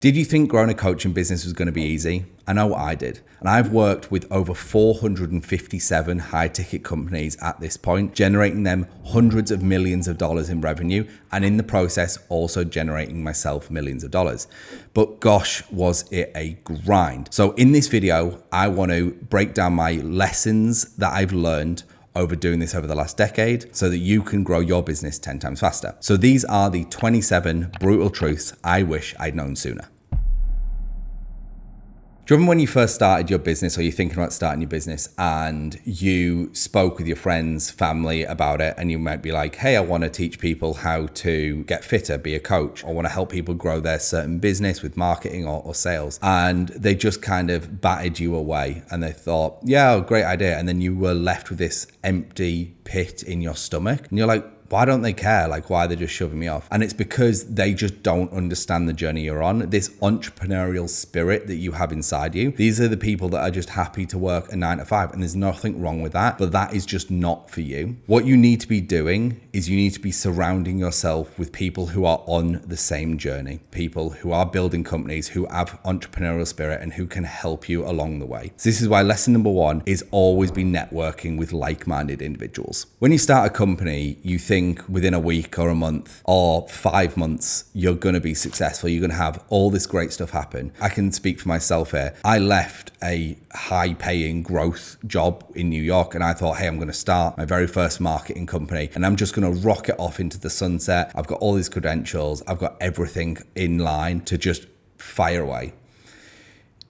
Did you think growing a coaching business was going to be easy? I know I did. And I've worked with over 457 high ticket companies at this point, generating them hundreds of millions of dollars in revenue, and in the process, also generating myself millions of dollars. But gosh, was it a grind. So in this video, I want to break down my lessons that I've learned over doing this over the last decade so that you can grow your business 10 times faster. So these are the 27 brutal truths I wish I'd known sooner. Do you remember when you first started your business, or you're thinking about starting your business, and you spoke with your friends, family about it, and you might be like, hey, I want to teach people how to get fitter, be a coach, or want to help people grow their certain business with marketing or sales. And they just kind of batted you away and they thought, yeah, great idea. And then you were left with this empty pit in your stomach. And you're like, why don't they care? Like, why are they just shoving me off? And it's because they just don't understand the journey you're on. This entrepreneurial spirit that you have inside you. These are the people that are just happy to work a 9 to 5. And there's nothing wrong with that, but that is just not for you. What you need to be doing is you need to be surrounding yourself with people who are on the same journey. People who are building companies, who have entrepreneurial spirit, and who can help you along the way. So this is why lesson number 1 is always be networking with like-minded individuals. When you start a company, you think within a week or a month or 5 months, you're going to be successful. You're going to have all this great stuff happen. I can speak for myself here. I left a high paying growth job in New York and I thought, hey, I'm going to start my very first marketing company and I'm just going to rocket off into the sunset. I've got all these credentials. I've got everything in line to just fire away.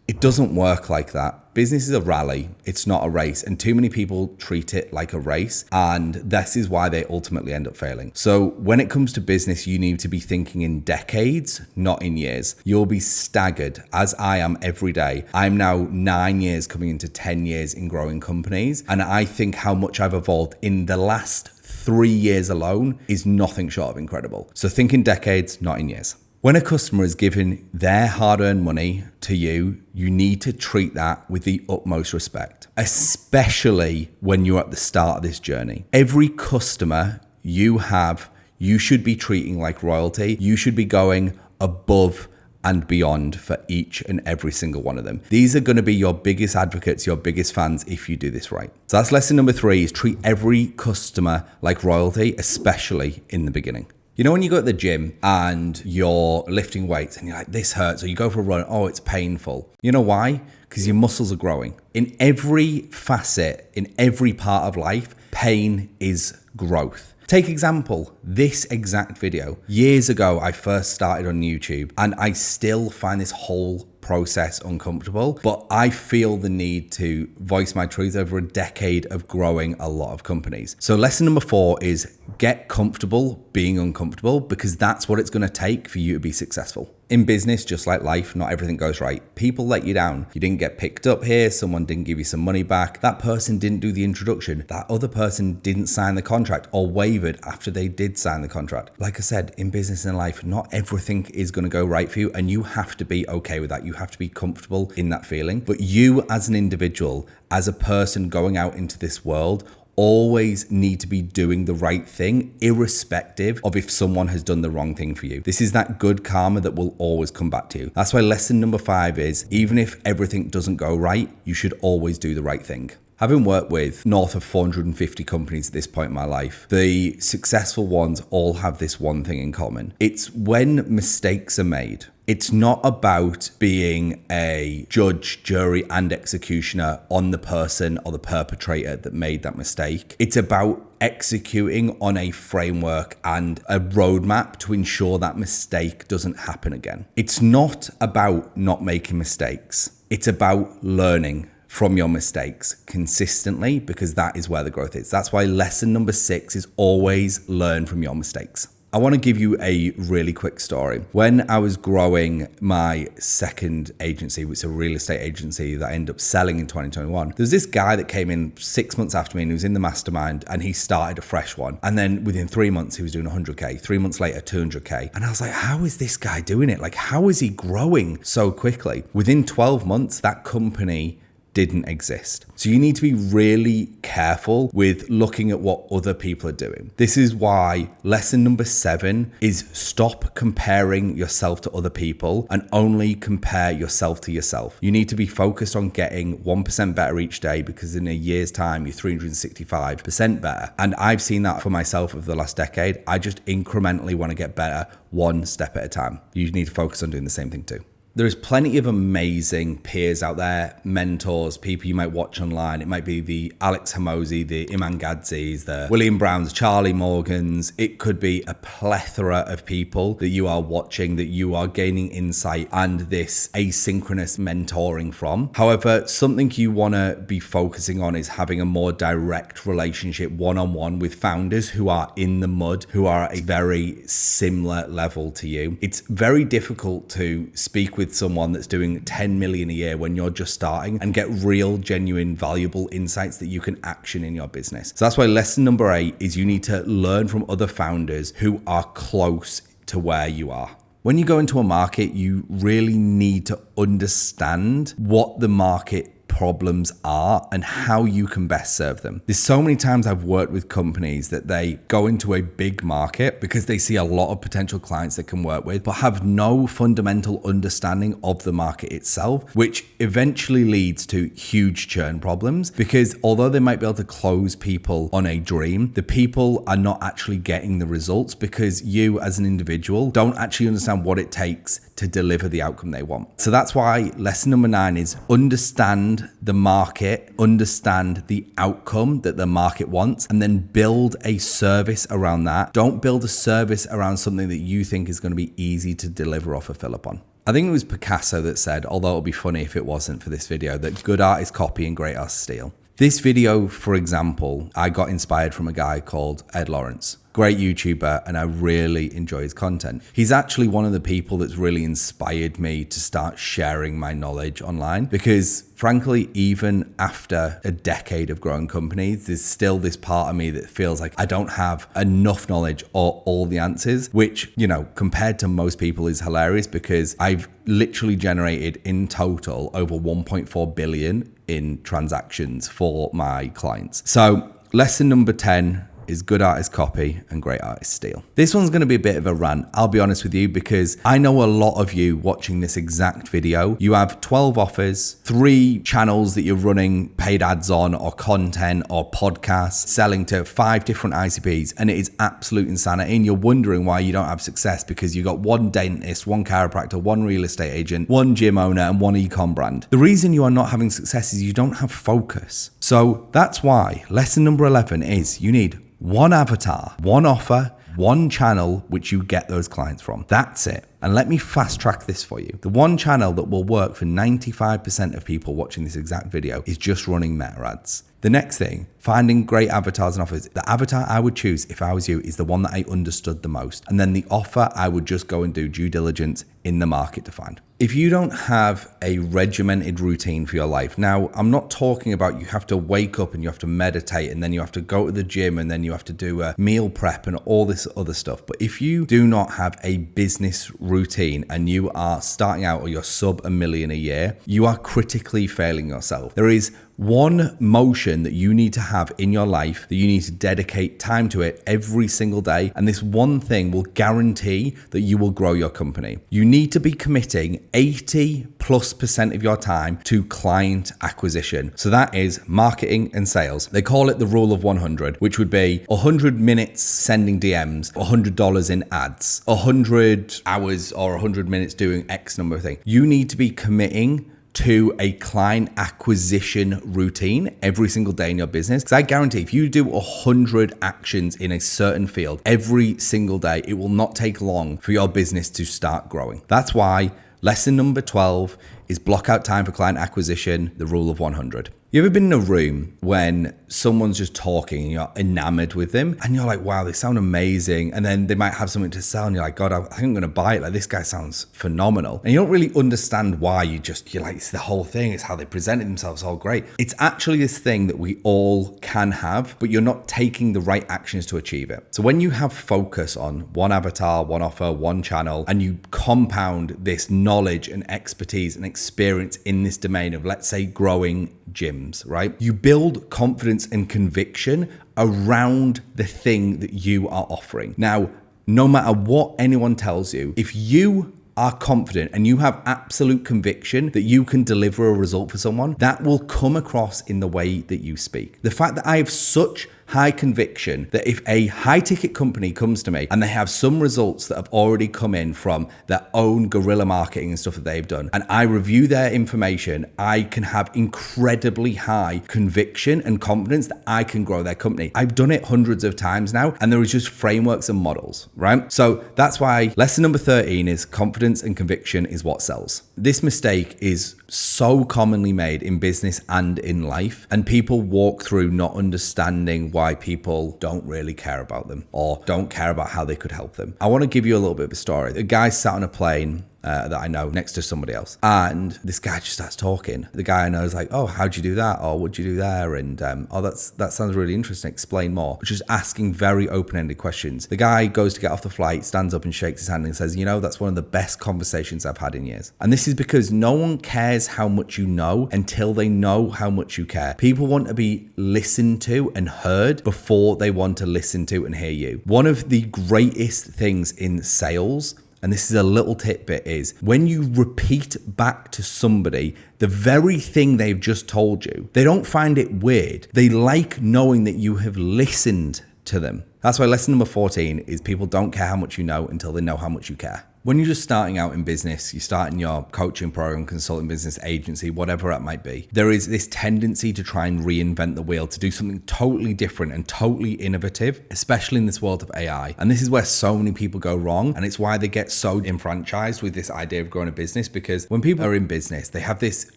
It doesn't work like that. Business is a rally. It's not a race. And too many people treat it like a race. And this is why they ultimately end up failing. So when it comes to business, you need to be thinking in decades, not in years. You'll be staggered, as I am every day. I'm now 9 years coming into 10 years in growing companies. And I think how much I've evolved in the last 3 years alone is nothing short of incredible. So think in decades, not in years. When a customer is giving their hard-earned money to you, you need to treat that with the utmost respect, especially when you're at the start of this journey. Every customer you have, you should be treating like royalty. You should be going above and beyond for each and every single one of them. These are going to be your biggest advocates, your biggest fans if you do this right. So that's lesson number 3, is treat every customer like royalty, especially in the beginning. You know, when you go to the gym and you're lifting weights and you're like, this hurts, or you go for a run, oh, it's painful. You know why? Because your muscles are growing. In every facet, in every part of life, pain is growth. Take example, this exact video. Years ago, I first started on YouTube and I still find this whole process uncomfortable, but I feel the need to voice my truth over a decade of growing a lot of companies. So lesson number 4 is get comfortable being uncomfortable, because that's what it's going to take for you to be successful. In business, just like life, not everything goes right. People let you down. You didn't get picked up here. Someone didn't give you some money back. That person didn't do the introduction. That other person didn't sign the contract or wavered after they did sign the contract. Like I said, in business and life, not everything is going to go right for you, and you have to be okay with that. You have to be comfortable in that feeling. But you as an individual, as a person going out into this world, always need to be doing the right thing, irrespective of if someone has done the wrong thing for you. This is that good karma that will always come back to you. That's why lesson number 5 is, even if everything doesn't go right, you should always do the right thing. Having worked with north of 450 companies at this point in my life, the successful ones all have this one thing in common. It's when mistakes are made. It's not about being a judge, jury, and executioner on the person or the perpetrator that made that mistake. It's about executing on a framework and a roadmap to ensure that mistake doesn't happen again. It's not about not making mistakes. It's about learning from your mistakes consistently, because that is where the growth is. That's why lesson number 6 is always learn from your mistakes. I want to give you a really quick story. When I was growing my second agency, which is a real estate agency that I ended up selling in 2021, there was this guy that came in 6 months after me and he was in the mastermind and he started a fresh one. And then within 3 months, he was doing 100K. 3 months later, 200K. And I was like, how is this guy doing it? Like, how is he growing so quickly? Within 12 months, that company didn't exist. So you need to be really careful with looking at what other people are doing. This is why lesson number 7 is stop comparing yourself to other people and only compare yourself to yourself. You need to be focused on getting 1% better each day, because in a year's time, you're 365% better. And I've seen that for myself over the last decade. I just incrementally want to get better one step at a time. You need to focus on doing the same thing too. There is plenty of amazing peers out there, mentors, people you might watch online. It might be the Alex Hormozi, the Iman Gadzis, the William Browns, Charlie Morgans. It could be a plethora of people that you are watching, that you are gaining insight and this asynchronous mentoring from. However, something you want to be focusing on is having a more direct relationship one-on-one with founders who are in the mud, who are at a very similar level to you. It's very difficult to speak with someone that's doing 10 million a year when you're just starting and get real, genuine, valuable insights that you can action in your business. So that's why lesson number 8 is you need to learn from other founders who are close to where you are. When you go into a market, you really need to understand what the market problems are and how you can best serve them. There's so many times I've worked with companies that they go into a big market because they see a lot of potential clients they can work with, but have no fundamental understanding of the market itself, which eventually leads to huge churn problems, because although they might be able to close people on a dream, the people are not actually getting the results because you as an individual don't actually understand what it takes to deliver the outcome they want. So that's why lesson number 9 is understand the market, understand the outcome that the market wants, and then build a service around that. Don't build a service around something that you think is going to be easy to deliver or fulfill upon. I think it was Picasso that said, although it would be funny if it wasn't for this video, that good art is copy and great art is steal. This video, for example, I got inspired from a guy called Ed Lawrence. Great YouTuber, and I really enjoy his content. He's actually one of the people that's really inspired me to start sharing my knowledge online, because frankly, even after a decade of growing companies, there's still this part of me that feels like I don't have enough knowledge or all the answers, which, you know, compared to most people is hilarious, because I've literally generated in total over 1.4 billion in transactions for my clients. So lesson number 10 is good art is copy and great art is steal. This one's going to be a bit of a rant, I'll be honest with you, because I know a lot of you watching this exact video, you have 12 offers, 3 channels that you're running paid ads on, or content or podcasts, selling to 5 different ICPs, and it is absolute insanity, and you're wondering why you don't have success because you got 1 dentist, 1 chiropractor, 1 real estate agent, 1 gym owner, and 1 e-com brand. The reason you are not having success is you don't have focus. So that's why lesson number 11 is you need 1 avatar, 1 offer, 1 channel which you get those clients from. That's it. And let me fast track this for you. The 1 channel that will work for 95% of people watching this exact video is just running meta ads. The next thing, finding great avatars and offers. The avatar I would choose if I was you is the one that I understood the most. And then the offer, I would just go and do due diligence in the market to find. If you don't have a regimented routine for your life, now I'm not talking about you have to wake up and you have to meditate and then you have to go to the gym and then you have to do a meal prep and all this other stuff. But if you do not have a business routine and you are starting out or you're sub $1 million a year, you are critically failing yourself. There is 1 motion that you need to have in your life that you need to dedicate time to it every single day. And this 1 thing will guarantee that you will grow your company. You need to be committing 80+% of your time to client acquisition. So that is marketing and sales. They call it the rule of 100, which would be 100 minutes sending DMs, $100 in ads, 100 hours or 100 minutes doing X number of things. You need to be committing to a client acquisition routine every single day in your business. Because I guarantee if you do 100 actions in a certain field every single day, it will not take long for your business to start growing. That's why lesson number 12 is block out time for client acquisition, the rule of 100. You ever been in a room when someone's just talking and you're enamored with them and you're like, wow, they sound amazing. And then they might have something to sell and you're like, God, I think I'm going to buy it. Like, this guy sounds phenomenal. And you don't really understand why. You're like, it's the whole thing. It's how they presented themselves. All great. It's actually this thing that we all can have, but you're not taking the right actions to achieve it. So when you have focus on one avatar, one offer, one channel, and you compound this knowledge and expertise and experience in this domain of, let's say, growing gyms, right? You build confidence and conviction around the thing that you are offering. Now, no matter what anyone tells you, if you are confident and you have absolute conviction that you can deliver a result for someone, that will come across in the way that you speak. The fact that I have such high conviction that if a high ticket company comes to me and they have some results that have already come in from their own guerrilla marketing and stuff that they've done, and I review their information, I can have incredibly high conviction and confidence that I can grow their company. I've done it hundreds of times now, and there is just frameworks and models, right? So that's why lesson number 13 is confidence and conviction is what sells. This mistake is so commonly made in business and in life, and people walk through not understanding why people don't really care about them or don't care about how they could help them. I want to give you a little bit of a story. A guy sat on a plane that I know next to somebody else, and this guy just starts talking. The guy I know is like, oh, how'd you do that? Or what'd you do there? And oh, that sounds really interesting. Explain more. Just asking very open-ended questions. The guy goes to get off the flight, stands up and shakes his hand and says, that's one of the best conversations I've had in years. And this is because no one cares how much you know until they know how much you care. People want to be listened to and heard before they want to listen to and hear you. One of the greatest things in sales, and this is a little tidbit, is when you repeat back to somebody the very thing they've just told you, they don't find it weird. They like knowing that you have listened to them. That's why lesson number 14 is people don't care how much you know until they know how much you care. When you're just starting out in business, you're starting your coaching program, consulting business, agency, whatever it might be, there is this tendency to try and reinvent the wheel, to do something totally different and totally innovative, especially in this world of AI. And this is where so many people go wrong. And it's why they get so enfranchised with this idea of growing a business, because when people are in business, they have this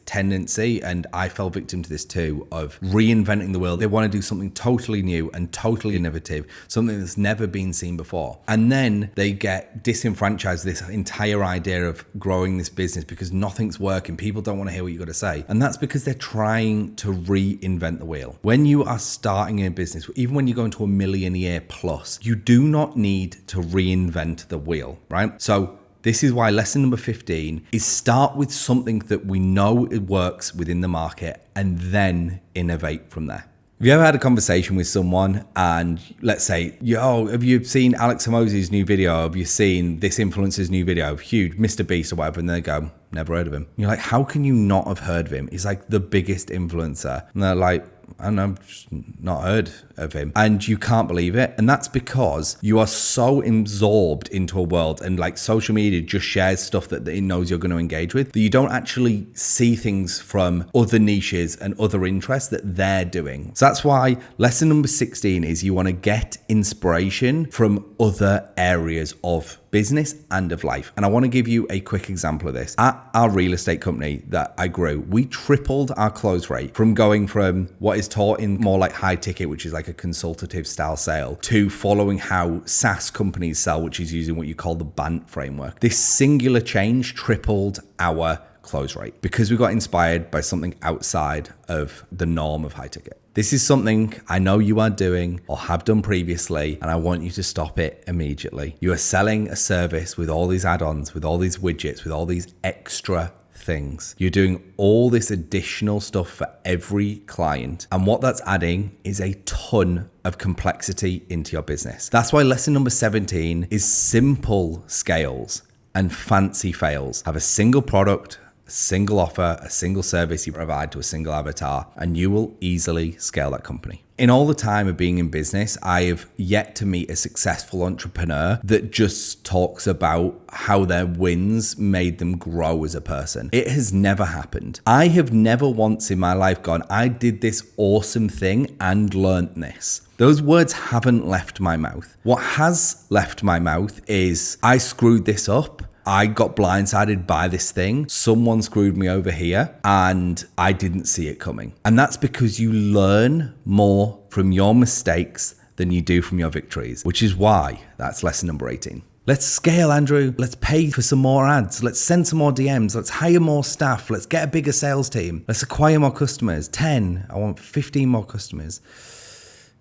tendency, and I fell victim to this too, of reinventing the wheel. They want to do something totally new and totally innovative, something that's never been seen before. And then they get disenfranchised this entire idea of growing this business because nothing's working. People don't want to hear what you got to say. And that's because they're trying to reinvent the wheel. When you are starting a business, even when you're going to $1 million a year plus, you do not need to reinvent the wheel, right? So this is why lesson number 15 is start with something that we know it works within the market and then innovate from there. Have you ever had a conversation with someone and let's say, have you seen Alex Hormozi's new video? Have you seen this influencer's new video? Huge, Mr. Beast or whatever. And they go, never heard of him. And you're like, how can you not have heard of him? He's like the biggest influencer. And they're like, I don't know, just not heard of him. And you can't believe it. And that's because you are so absorbed into a world, and like social media just shares stuff that it knows you're going to engage with, that you don't actually see things from other niches and other interests that they're doing. So that's why lesson number 16 is you want to get inspiration from other areas of business and of life. And I want to give you a quick example of this. At our real estate company that I grew, we tripled our close rate from going from what is taught in more like high ticket, which is like a consultative style sale, to following how SaaS companies sell, which is using what you call the BANT framework. This singular change tripled our close rate because we got inspired by something outside of the norm of high ticket. This is something I know you are doing or have done previously, and I want you to stop it immediately. You are selling a service with all these add-ons, with all these widgets, with all these extra things. You're doing all this additional stuff for every client, and what that's adding is a ton of complexity into your business. That's why lesson number 17 is simple scales and fancy fails. Have a single product, a single offer, a single service you provide to a single avatar, and you will easily scale that company. In all the time of being in business, I have yet to meet a successful entrepreneur that just talks about how their wins made them grow as a person. It has never happened. I have never once in my life gone, I did this awesome thing and learned this. Those words haven't left my mouth. What has left my mouth is I screwed this up I got blindsided by this thing. Someone screwed me over here and I didn't see it coming. And that's because you learn more from your mistakes than you do from your victories, which is why that's lesson number 18. Let's scale, Andrew. Let's pay for some more ads. Let's send some more DMs. Let's hire more staff. Let's get a bigger sales team. Let's acquire more customers. 10. I want 15 more customers.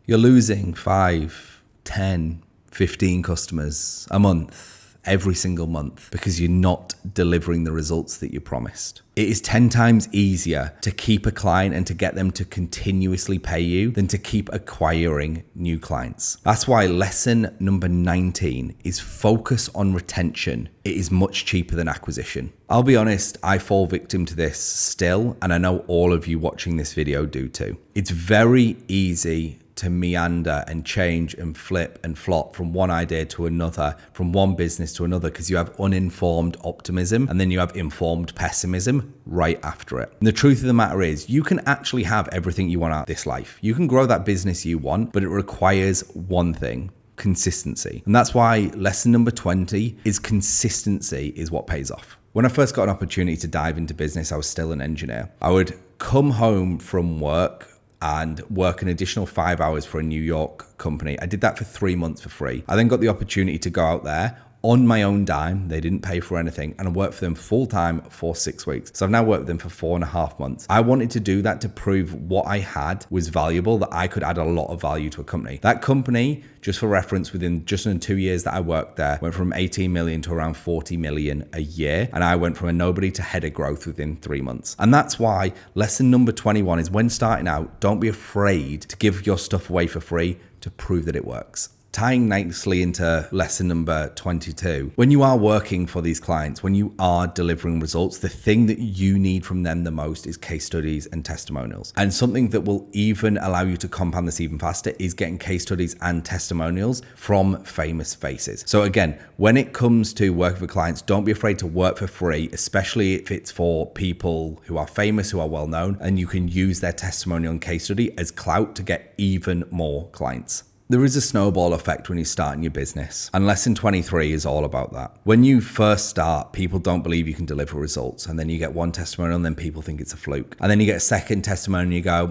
You're losing 5, 10, 15 customers a month, every single month, because you're not delivering the results that you promised. It is 10 times easier to keep a client and to get them to continuously pay you than to keep acquiring new clients. That's why lesson number 19 is focus on retention. It is much cheaper than acquisition. I'll be honest, I fall victim to this still, and I know all of you watching this video do too. It's very easy to meander and change and flip and flop from one idea to another, from one business to another, because you have uninformed optimism and then you have informed pessimism right after it. And the truth of the matter is, you can actually have everything you want out of this life. You can grow that business you want, but it requires one thing: consistency. And that's why lesson number 20 is consistency is what pays off. When I first got an opportunity to dive into business, I was still an engineer. I would come home from work and work an additional 5 hours for a New York company. I did that for 3 months for free. I then got the opportunity to go out there on my own dime. They didn't pay for anything, and I worked for them full time for 6 weeks. So I've now worked with them for 4.5 months. I wanted to do that to prove what I had was valuable, that I could add a lot of value to a company. That company, just for reference, within just in 2 years that I worked there, went from 18 million to around 40 million a year. And I went from a nobody to head of growth within 3 months. And that's why lesson number 21 is, when starting out, don't be afraid to give your stuff away for free to prove that it works. Tying nicely into lesson number 22, when you are working for these clients, when you are delivering results, the thing that you need from them the most is case studies and testimonials. And something that will even allow you to compound this even faster is getting case studies and testimonials from famous faces. So again, when it comes to working for clients, don't be afraid to work for free, especially if it's for people who are famous, who are well known, and you can use their testimonial and case study as clout to get even more clients. There is a snowball effect when you start in your business, and lesson 23 is all about that. When you first start, people don't believe you can deliver results, and then you get one testimonial and then people think it's a fluke. And then you get a second testimonial and you go,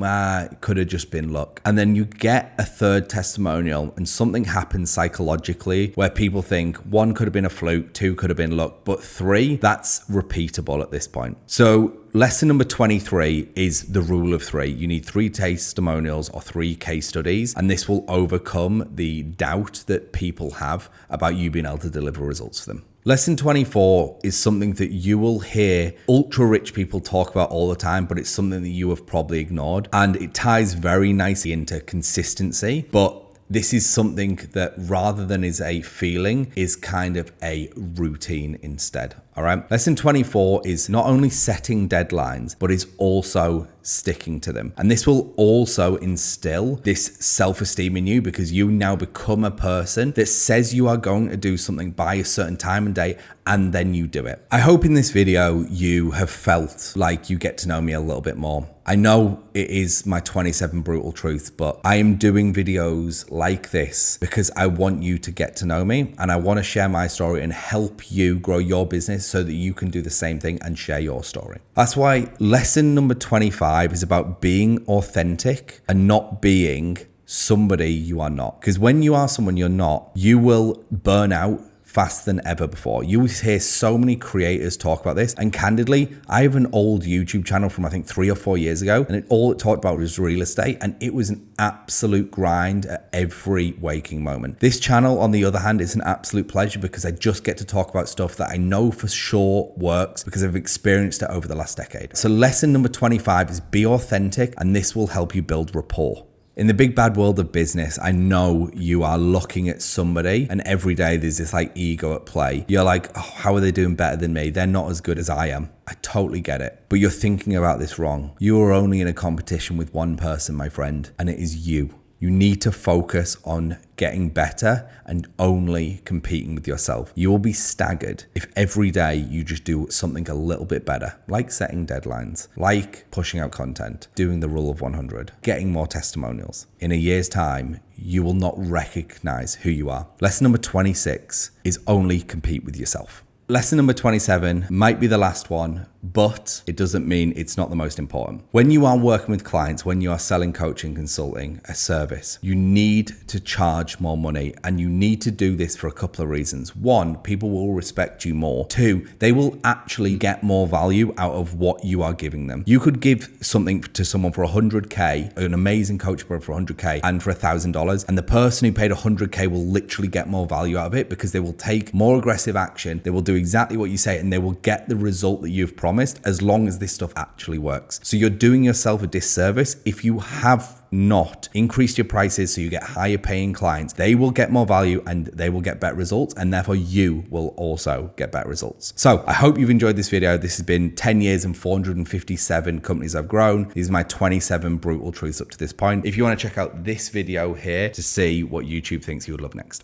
it could have just been luck. And then you get a third testimonial and something happens psychologically where people think 1 could have been a fluke, 2 could have been luck, but 3, that's repeatable at this point. So lesson number 23 is the rule of 3. You need 3 testimonials or 3 case studies, and this will overcome the doubt that people have about you being able to deliver results for them. Lesson 24 is something that you will hear ultra rich people talk about all the time, but it's something that you have probably ignored, and it ties very nicely into consistency. But this is something that, rather than is a feeling, is kind of a routine instead. All right. Lesson 24 is not only setting deadlines, but is also sticking to them. And this will also instill this self-esteem in you, because you now become a person that says you are going to do something by a certain time and date, and then you do it. I hope in this video you have felt like you get to know me a little bit more. I know it is my 27 brutal truths, but I am doing videos like this because I want you to get to know me, and I want to share my story and help you grow your business so that you can do the same thing and share your story. That's why lesson number 25 is about being authentic and not being somebody you are not. Because when you are someone you're not, you will burn out faster than ever before. You will hear so many creators talk about this, and candidly, I have an old YouTube channel from I think 3 or 4 years ago, and all it talked about was real estate, and it was an absolute grind at every waking moment. This channel, on the other hand, is an absolute pleasure because I just get to talk about stuff that I know for sure works because I've experienced it over the last decade. So lesson number 25 is be authentic, and this will help you build rapport. In the big bad world of business, I know you are looking at somebody, and every day there's this like ego at play. You're like, oh, how are they doing better than me? They're not as good as I am. I totally get it. But you're thinking about this wrong. You are only in a competition with one person, my friend, and it is you. You need to focus on getting better and only competing with yourself. You will be staggered if every day you just do something a little bit better, like setting deadlines, like pushing out content, doing the rule of 100, getting more testimonials. In a year's time, you will not recognize who you are. Lesson number 26 is only compete with yourself. lesson number 27 might be the last one, but it doesn't mean it's not the most important. When you are working with clients, when you are selling coaching, consulting, a service, you need to charge more money, and you need to do this for a couple of reasons. One, people will respect you more. Two, they will actually get more value out of what you are giving them. You could give something to someone for 100K, an amazing coach for 100K, and for $1,000, and the person who paid 100K will literally get more value out of it because they will take more aggressive action. They will do exactly what you say, and they will get the result that you've promised, as long as this stuff actually works. So you're doing yourself a disservice if you have not increased your prices so you get higher paying clients. They will get more value and they will get better results, and therefore you will also get better results. So I hope you've enjoyed this video. This has been 10 years and 457 companies I've grown. These are my 27 brutal truths up to this point. If you want to check out this video here to see what YouTube thinks you would love next.